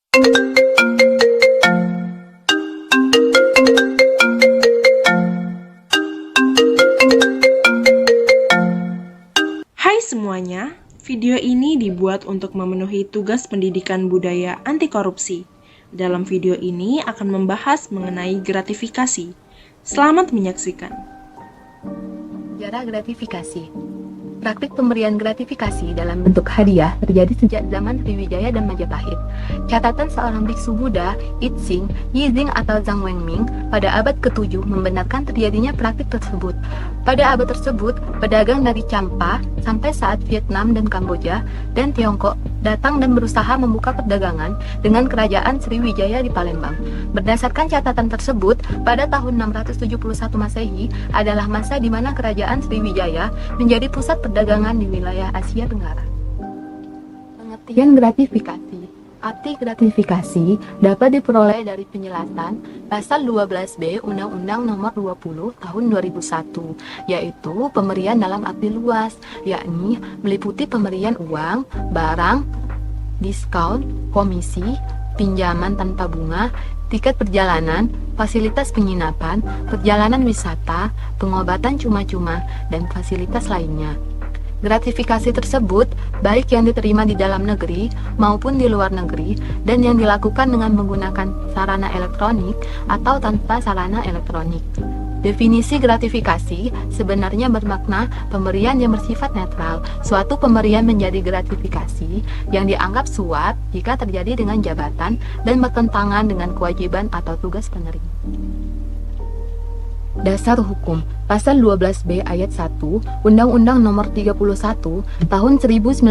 Hai semuanya, video ini dibuat untuk memenuhi tugas pendidikan budaya anti korupsi. Dalam video ini akan membahas mengenai gratifikasi. Selamat menyaksikan. Sejarah gratifikasi. Praktik pemberian gratifikasi dalam bentuk hadiah terjadi sejak zaman Sriwijaya dan Majapahit. Catatan seorang biksu Buddha, Yixing, Yizing atau Zhang Wenming pada abad ke-7 membenarkan terjadinya praktik tersebut. Pada abad tersebut, pedagang dari Champa sampai saat Vietnam dan Kamboja dan Tiongkok datang dan berusaha membuka perdagangan dengan kerajaan Sriwijaya di Palembang. Berdasarkan catatan tersebut, pada tahun 671 Masehi adalah masa di mana kerajaan Sriwijaya menjadi pusat perdagangan di wilayah Asia Tenggara. Pengertian gratifikasi. Arti gratifikasi dapat diperoleh dari penjelasan Pasal 12B Undang-Undang Nomor 20 Tahun 2001, yaitu pemberian dalam arti luas, yakni meliputi pemberian uang, barang, diskon, komisi, pinjaman tanpa bunga, tiket perjalanan, fasilitas penginapan, perjalanan wisata, pengobatan cuma-cuma, dan fasilitas lainnya. Gratifikasi tersebut baik yang diterima di dalam negeri maupun di luar negeri dan yang dilakukan dengan menggunakan sarana elektronik atau tanpa sarana elektronik. Definisi gratifikasi sebenarnya bermakna pemberian yang bersifat netral. Suatu pemberian menjadi gratifikasi yang dianggap suap jika terjadi dengan jabatan dan bertentangan dengan kewajiban atau tugas penerima. Dasar hukum. Pasal 12B ayat 1 Undang-Undang Nomor 31 Tahun 1999,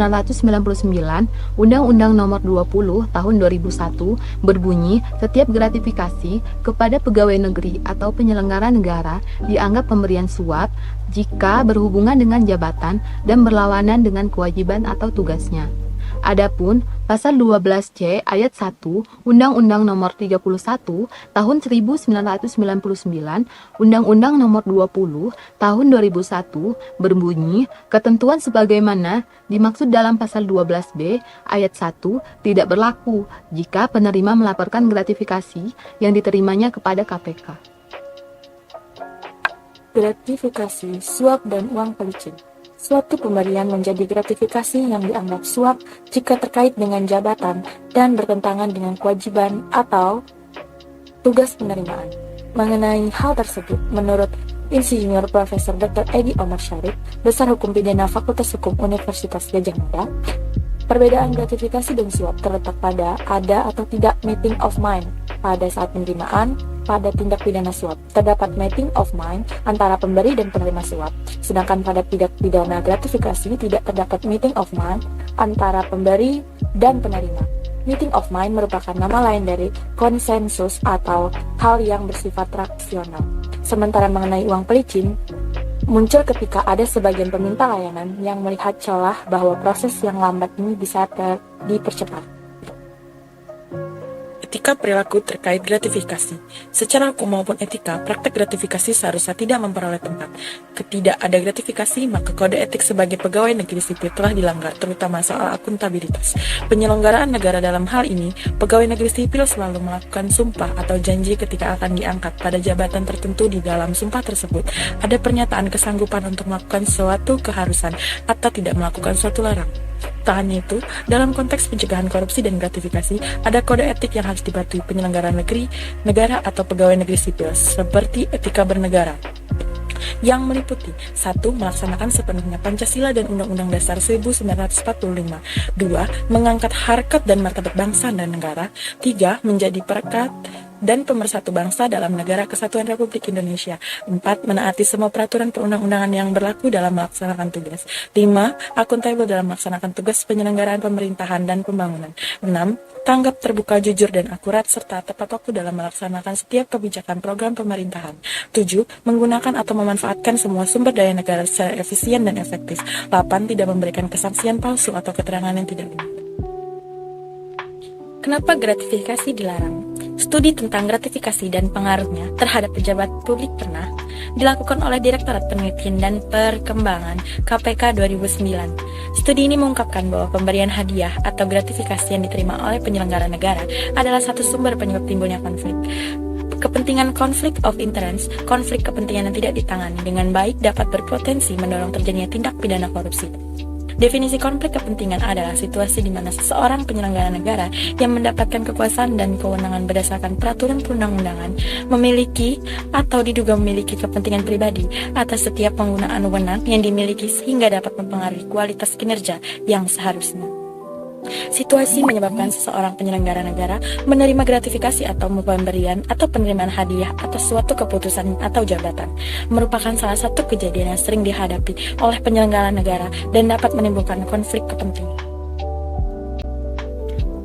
Undang-Undang Nomor 20 Tahun 2001 berbunyi, setiap gratifikasi kepada pegawai negeri atau penyelenggara negara dianggap pemberian suap jika berhubungan dengan jabatan dan berlawanan dengan kewajiban atau tugasnya. Adapun Pasal 12C ayat 1 Undang-Undang Nomor 31 Tahun 1999, Undang-Undang Nomor 20 Tahun 2001 berbunyi, ketentuan sebagaimana dimaksud dalam Pasal 12B ayat 1 tidak berlaku jika penerima melaporkan gratifikasi yang diterimanya kepada KPK. Gratifikasi, suap dan uang pelicin. Suatu pemberian menjadi gratifikasi yang dianggap suap jika terkait dengan jabatan dan bertentangan dengan kewajiban atau tugas penerimaan. Mengenai hal tersebut, menurut Insinyur Profesor Dr. Edi Omar Syarif, Besar Hukum Pidana Fakultas Hukum Universitas Gadjah Mada, perbedaan gratifikasi dan suap terletak pada ada atau tidak meeting of mind pada saat penerimaan. Pada tindak pidana suap, terdapat meeting of mind antara pemberi dan penerima suap. Sedangkan pada tindak pidana gratifikasi tidak terdapat meeting of mind antara pemberi dan penerima. Meeting of mind merupakan nama lain dari konsensus atau hal yang bersifat rasional. Sementara mengenai uang pelicin, muncul ketika ada sebagian peminta layanan yang melihat celah bahwa proses yang lambat ini bisa dipercepat. Etika perilaku terkait gratifikasi. Secara hukum maupun etika, praktek gratifikasi seharusnya tidak memperoleh tempat. Ketika ada gratifikasi, maka kode etik sebagai pegawai negeri sipil telah dilanggar, terutama soal akuntabilitas. Penyelenggaraan negara dalam hal ini, pegawai negeri sipil selalu melakukan sumpah atau janji ketika akan diangkat pada jabatan tertentu. Di dalam sumpah tersebut, ada pernyataan kesanggupan untuk melakukan suatu keharusan atau tidak melakukan suatu larangan. Tak hanya itu, dalam konteks pencegahan korupsi dan gratifikasi, ada kode etik yang harus dipatuhi penyelenggara negara atau pegawai negeri sipil, seperti etika bernegara, yang meliputi 1. Melaksanakan sepenuhnya Pancasila dan Undang-Undang Dasar 1945. 2. Mengangkat harkat dan martabat bangsa dan negara. 3. Menjadi perekat dan pemersatu bangsa dalam negara kesatuan Republik Indonesia. 4. Menaati semua peraturan perundang-undangan yang berlaku dalam melaksanakan tugas. 5. Akuntabel dalam melaksanakan tugas penyelenggaraan pemerintahan dan pembangunan. 6. Tanggap, terbuka, jujur, dan akurat, serta tepat waktu dalam melaksanakan setiap kebijakan program pemerintahan. 7. Menggunakan atau memanfaatkan semua sumber daya negara secara efisien dan efektif. 8. Tidak memberikan kesaksian palsu atau keterangan yang tidak benar. Kenapa gratifikasi dilarang? Studi tentang gratifikasi dan pengaruhnya terhadap pejabat publik pernah dilakukan oleh Direktorat Penelitian dan Perkembangan KPK 2009. Studi ini mengungkapkan bahwa pemberian hadiah atau gratifikasi yang diterima oleh penyelenggara negara adalah satu sumber penyebab timbulnya konflik kepentingan, konflik of interest. Konflik kepentingan yang tidak ditangani dengan baik dapat berpotensi mendorong terjadinya tindak pidana korupsi. Definisi konflik kepentingan adalah situasi di mana seseorang penyelenggara negara yang mendapatkan kekuasaan dan kewenangan berdasarkan peraturan perundang-undangan memiliki atau diduga memiliki kepentingan pribadi atas setiap penggunaan wewenang yang dimiliki sehingga dapat mempengaruhi kualitas kinerja yang seharusnya. Situasi menyebabkan seseorang penyelenggara negara menerima gratifikasi atau pemberian atau penerimaan hadiah atas suatu keputusan atau jabatan merupakan salah satu kejadian yang sering dihadapi oleh penyelenggara negara dan dapat menimbulkan konflik kepentingan.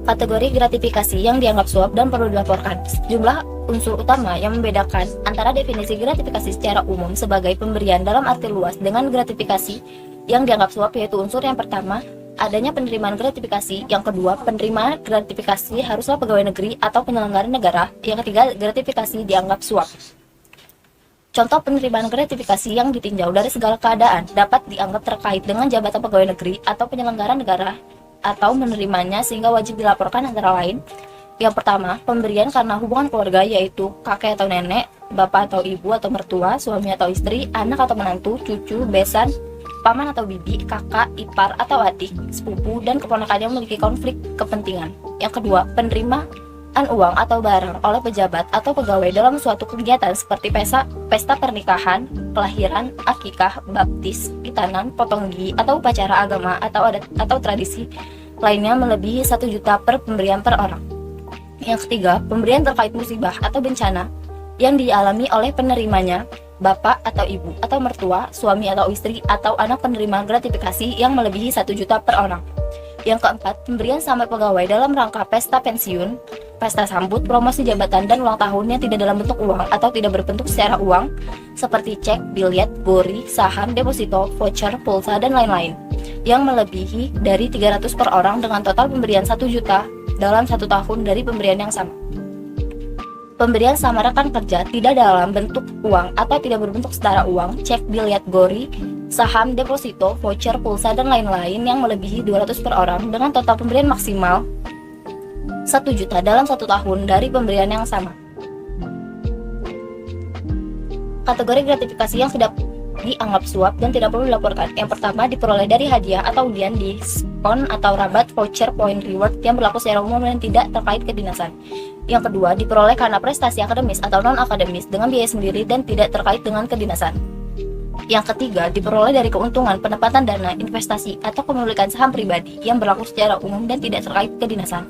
Kategori gratifikasi yang dianggap suap dan perlu dilaporkan. Sejumlah unsur utama yang membedakan antara definisi gratifikasi secara umum sebagai pemberian dalam arti luas dengan gratifikasi yang dianggap suap, yaitu unsur yang pertama, adanya penerimaan gratifikasi. Yang kedua, penerima gratifikasi haruslah pegawai negeri atau penyelenggara negara. Yang ketiga, gratifikasi dianggap suap. Contoh penerimaan gratifikasi yang ditinjau dari segala keadaan dapat dianggap terkait dengan jabatan pegawai negeri atau penyelenggara negara atau menerimanya sehingga wajib dilaporkan antara lain. Yang pertama, pemberian karena hubungan keluarga, yaitu kakek atau nenek, bapak atau ibu atau mertua, suami atau istri, anak atau menantu, cucu, besan, paman atau bibi, kakak, ipar atau adik, sepupu, dan keponakan yang memiliki konflik kepentingan. Yang kedua, penerimaan uang atau barang oleh pejabat atau pegawai dalam suatu kegiatan seperti pesta pernikahan, kelahiran, akikah, baptis, khitanan, potong gigi, atau upacara agama atau adat atau tradisi lainnya melebihi 1 juta per pemberian per orang. Yang ketiga, pemberian terkait musibah atau bencana yang dialami oleh penerimanya, bapak atau ibu atau mertua, suami atau istri, atau anak penerima gratifikasi yang melebihi 1 juta per orang. Yang keempat, pemberian sampai pegawai dalam rangka pesta pensiun, pesta sambut, promosi jabatan, dan ulang tahun yang tidak dalam bentuk uang atau tidak berbentuk secara uang, seperti cek, biljet, gori, saham, deposito, voucher, pulsa, dan lain-lain, yang melebihi dari 300 per orang dengan total pemberian 1 juta dalam 1 tahun dari pemberian yang sama. Pemberian sama rekan kerja tidak dalam bentuk uang atau tidak berbentuk setara uang, cek, biljet, gori, saham, deposito, voucher, pulsa, dan lain-lain yang melebihi 200 per orang dengan total pemberian maksimal 1 juta dalam 1 tahun dari pemberian yang sama. Kategori gratifikasi yang tidak dianggap suap dan tidak perlu dilaporkan. Yang pertama, diperoleh dari hadiah atau undian, diskon atau rabat, voucher, point, reward yang berlaku secara umum dan tidak terkait kedinasan. Yang kedua, diperoleh karena prestasi akademis atau non-akademis dengan biaya sendiri dan tidak terkait dengan kedinasan. Yang ketiga, diperoleh dari keuntungan, penempatan dana, investasi, atau kepemilikan saham pribadi yang berlaku secara umum dan tidak terkait kedinasan.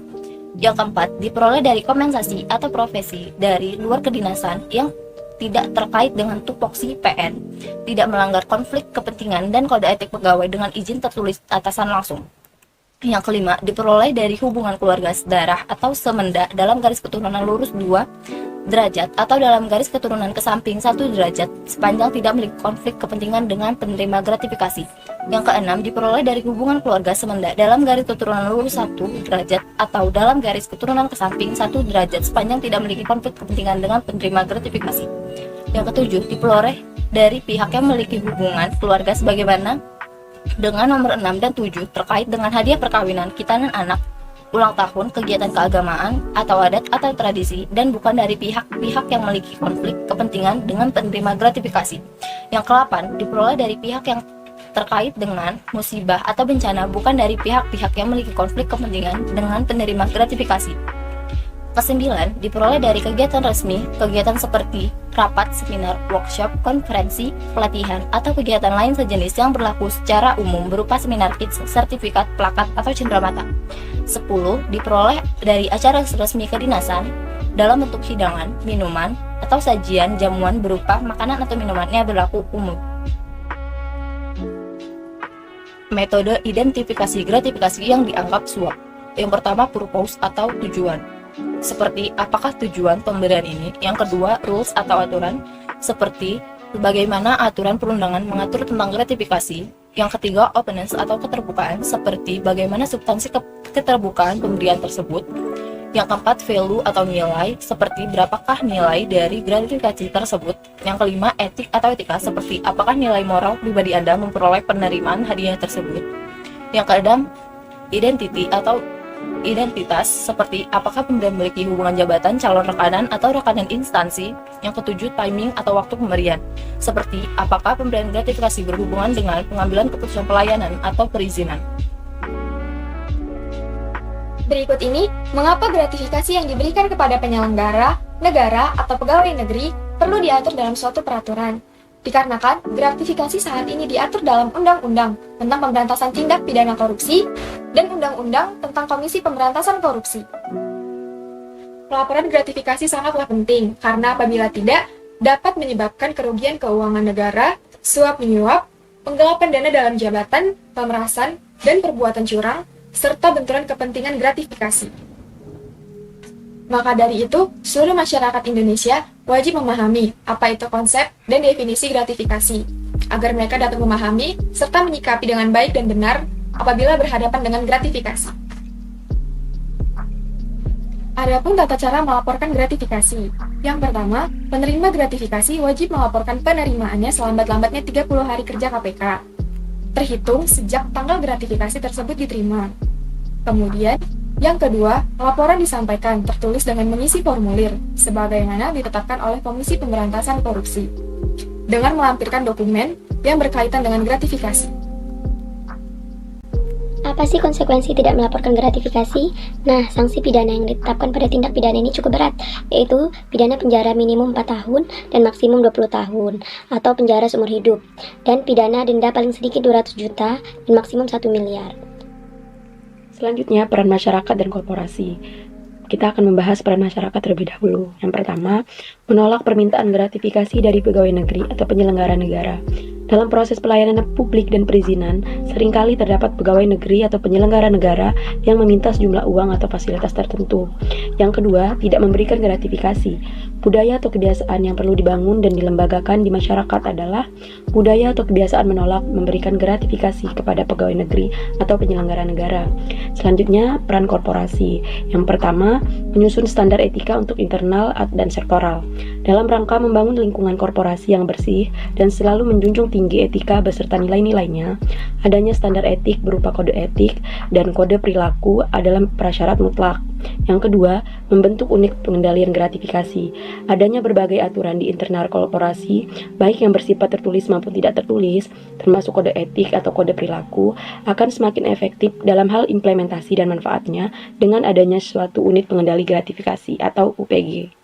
Yang keempat, diperoleh dari kompensasi atau profesi dari luar kedinasan yang tidak terkait dengan tupoksi PN, tidak melanggar konflik kepentingan dan kode etik pegawai dengan izin tertulis atasan langsung. Yang kelima, diperoleh dari hubungan keluarga sedarah atau semenda dalam garis keturunan lurus 2 derajat atau dalam garis keturunan ke samping 1 derajat sepanjang tidak memiliki konflik kepentingan dengan penerima gratifikasi. Yang keenam, diperoleh dari hubungan keluarga semenda dalam garis keturunan lurus 1 derajat atau dalam garis keturunan ke samping 1 derajat sepanjang tidak memiliki konflik kepentingan dengan penerima gratifikasi. Yang ketujuh, diperoleh dari pihak yang memiliki hubungan keluarga sebagaimana dengan nomor 6 dan 7 terkait dengan hadiah perkawinan, khitanan anak, ulang tahun, kegiatan keagamaan atau adat atau tradisi, dan bukan dari pihak-pihak yang memiliki konflik kepentingan dengan penerima gratifikasi. Yang ke-8, diperoleh dari pihak yang terkait dengan musibah atau bencana, bukan dari pihak-pihak yang memiliki konflik kepentingan dengan penerima gratifikasi. Ke-9, diperoleh dari kegiatan resmi, kegiatan seperti rapat, seminar, workshop, konferensi, pelatihan, atau kegiatan lain sejenis yang berlaku secara umum berupa seminar kits, sertifikat, plakat, atau cenderamata. 10, diperoleh dari acara resmi kedinasan dalam bentuk hidangan, minuman, atau sajian jamuan berupa makanan atau minuman yang berlaku umum. Metode identifikasi gratifikasi yang dianggap suap. Yang pertama, purpose atau tujuan. Seperti apakah tujuan pemberian ini. Yang kedua, rules atau aturan, seperti bagaimana aturan perundangan mengatur tentang gratifikasi. Yang ketiga, openness atau keterbukaan, seperti bagaimana substansi keterbukaan pemberian tersebut. Yang keempat, value atau nilai, seperti berapakah nilai dari gratifikasi tersebut. Yang kelima, etik atau etika, seperti apakah nilai moral pribadi Anda memperoleh penerimaan hadiah tersebut. Yang keenam, identity atau identitas, seperti apakah pemberian memiliki hubungan jabatan, calon rekanan, atau rekanan instansi. Yang ketujuh, timing atau waktu pemberian, seperti apakah pemberian gratifikasi berhubungan dengan pengambilan keputusan pelayanan atau perizinan. Berikut ini, mengapa gratifikasi yang diberikan kepada penyelenggara, negara, atau pegawai negeri perlu diatur dalam suatu peraturan. Dikarenakan, gratifikasi saat ini diatur dalam Undang-Undang tentang Pemberantasan Tindak Pidana Korupsi dan Undang-Undang tentang Komisi Pemberantasan Korupsi. Pelaporan gratifikasi sangatlah penting, karena apabila tidak, dapat menyebabkan kerugian keuangan negara, suap-menyuap, penggelapan dana dalam jabatan, pemerasan, dan perbuatan curang, serta benturan kepentingan gratifikasi. Maka dari itu, seluruh masyarakat Indonesia wajib memahami apa itu konsep dan definisi gratifikasi, agar mereka dapat memahami serta menyikapi dengan baik dan benar apabila berhadapan dengan gratifikasi. Adapun tata cara melaporkan gratifikasi. Yang pertama, penerima gratifikasi wajib melaporkan penerimaannya selambat-lambatnya 30 hari kerja KPK. Terhitung sejak tanggal gratifikasi tersebut diterima. Kemudian, yang kedua, laporan disampaikan tertulis dengan mengisi formulir, sebagaimana ditetapkan oleh Komisi Pemberantasan Korupsi, dengan melampirkan dokumen yang berkaitan dengan gratifikasi. Apa sih konsekuensi tidak melaporkan gratifikasi? Nah, sanksi pidana yang ditetapkan pada tindak pidana ini cukup berat, yaitu pidana penjara minimum 4 tahun dan maksimum 20 tahun, atau penjara seumur hidup, dan pidana denda paling sedikit 200 juta dan maksimum 1 miliar. Selanjutnya, peran masyarakat dan korporasi. Kita akan membahas peran masyarakat terlebih dahulu. Yang pertama, menolak permintaan gratifikasi dari pegawai negeri atau penyelenggara negara. Dalam proses pelayanan publik dan perizinan, seringkali terdapat pegawai negeri atau penyelenggara negara yang meminta sejumlah uang atau fasilitas tertentu. Yang kedua, tidak memberikan gratifikasi. Budaya atau kebiasaan yang perlu dibangun dan dilembagakan di masyarakat adalah budaya atau kebiasaan menolak memberikan gratifikasi kepada pegawai negeri atau penyelenggara negara. Selanjutnya, peran korporasi. Yang pertama, menyusun standar etika untuk internal dan sektoral. Dalam rangka membangun lingkungan korporasi yang bersih dan selalu menjunjung tinggi etika beserta nilai-nilainya, adanya standar etik berupa kode etik dan kode perilaku adalah prasyarat mutlak. Yang kedua, membentuk unit pengendalian gratifikasi. Adanya berbagai aturan di internal korporasi, baik yang bersifat tertulis maupun tidak tertulis, termasuk kode etik atau kode perilaku, akan semakin efektif dalam hal implementasi dan manfaatnya dengan adanya suatu unit pengendali gratifikasi atau UPG.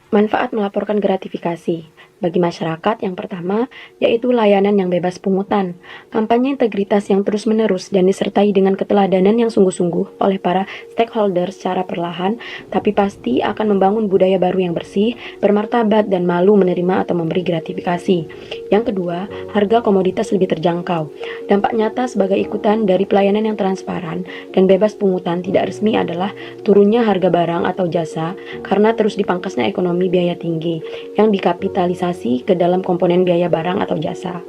Manfaat melaporkan gratifikasi bagi masyarakat yang pertama, yaitu layanan yang bebas pungutan, kampanye integritas yang terus-menerus dan disertai dengan keteladanan yang sungguh-sungguh oleh para stakeholder secara perlahan, tapi pasti akan membangun budaya baru yang bersih, bermartabat dan malu menerima atau memberi gratifikasi. Yang kedua, harga komoditas lebih terjangkau. Dampak nyata sebagai ikutan dari pelayanan yang transparan dan bebas pungutan tidak resmi adalah turunnya harga barang atau jasa karena terus dipangkasnya ekonomi biaya tinggi yang dikapitalisasi ke dalam komponen biaya barang atau jasa.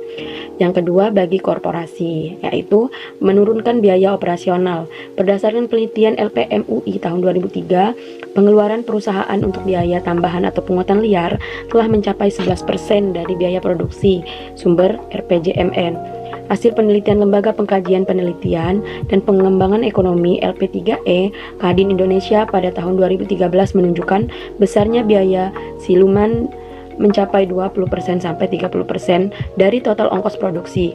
Yang kedua, bagi korporasi, yaitu menurunkan biaya operasional. Berdasarkan penelitian LPM UI tahun 2003, pengeluaran perusahaan untuk biaya tambahan atau pungutan liar telah mencapai 11% dari biaya produksi, sumber RPJMN. Hasil penelitian Lembaga Pengkajian Penelitian dan Pengembangan Ekonomi LP3E Kadin Indonesia pada tahun 2013 menunjukkan besarnya biaya siluman mencapai 20% sampai 30% dari total ongkos produksi.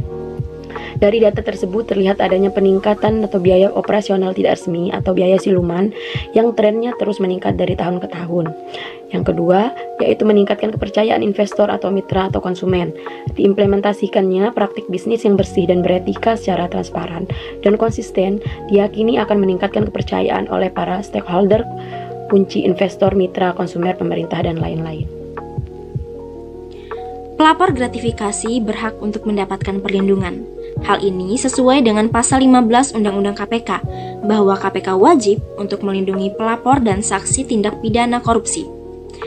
Dari data tersebut terlihat adanya peningkatan atau biaya operasional tidak resmi atau biaya siluman yang trennya terus meningkat dari tahun ke tahun. Yang kedua, yaitu meningkatkan kepercayaan investor atau mitra atau konsumen. Diimplementasikannya praktik bisnis yang bersih dan beretika secara transparan dan konsisten diyakini akan meningkatkan kepercayaan oleh para stakeholder, kunci investor, mitra, konsumen, pemerintah, dan lain-lain. Pelapor gratifikasi berhak untuk mendapatkan perlindungan. Hal ini sesuai dengan pasal 15 Undang-Undang KPK, bahwa KPK wajib untuk melindungi pelapor dan saksi tindak pidana korupsi.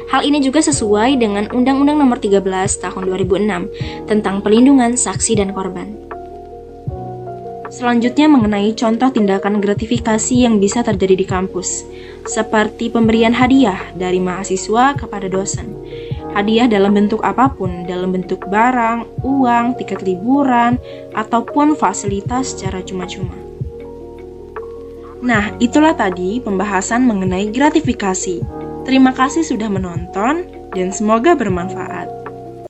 Hal ini juga sesuai dengan Undang-Undang Nomor 13 Tahun 2006 tentang Perlindungan Saksi dan Korban. Selanjutnya mengenai contoh tindakan gratifikasi yang bisa terjadi di kampus, seperti pemberian hadiah dari mahasiswa kepada dosen. Hadiah dalam bentuk apapun, dalam bentuk barang, uang, tiket liburan, ataupun fasilitas secara cuma-cuma. Nah, itulah tadi pembahasan mengenai gratifikasi. Terima kasih sudah menonton dan semoga bermanfaat.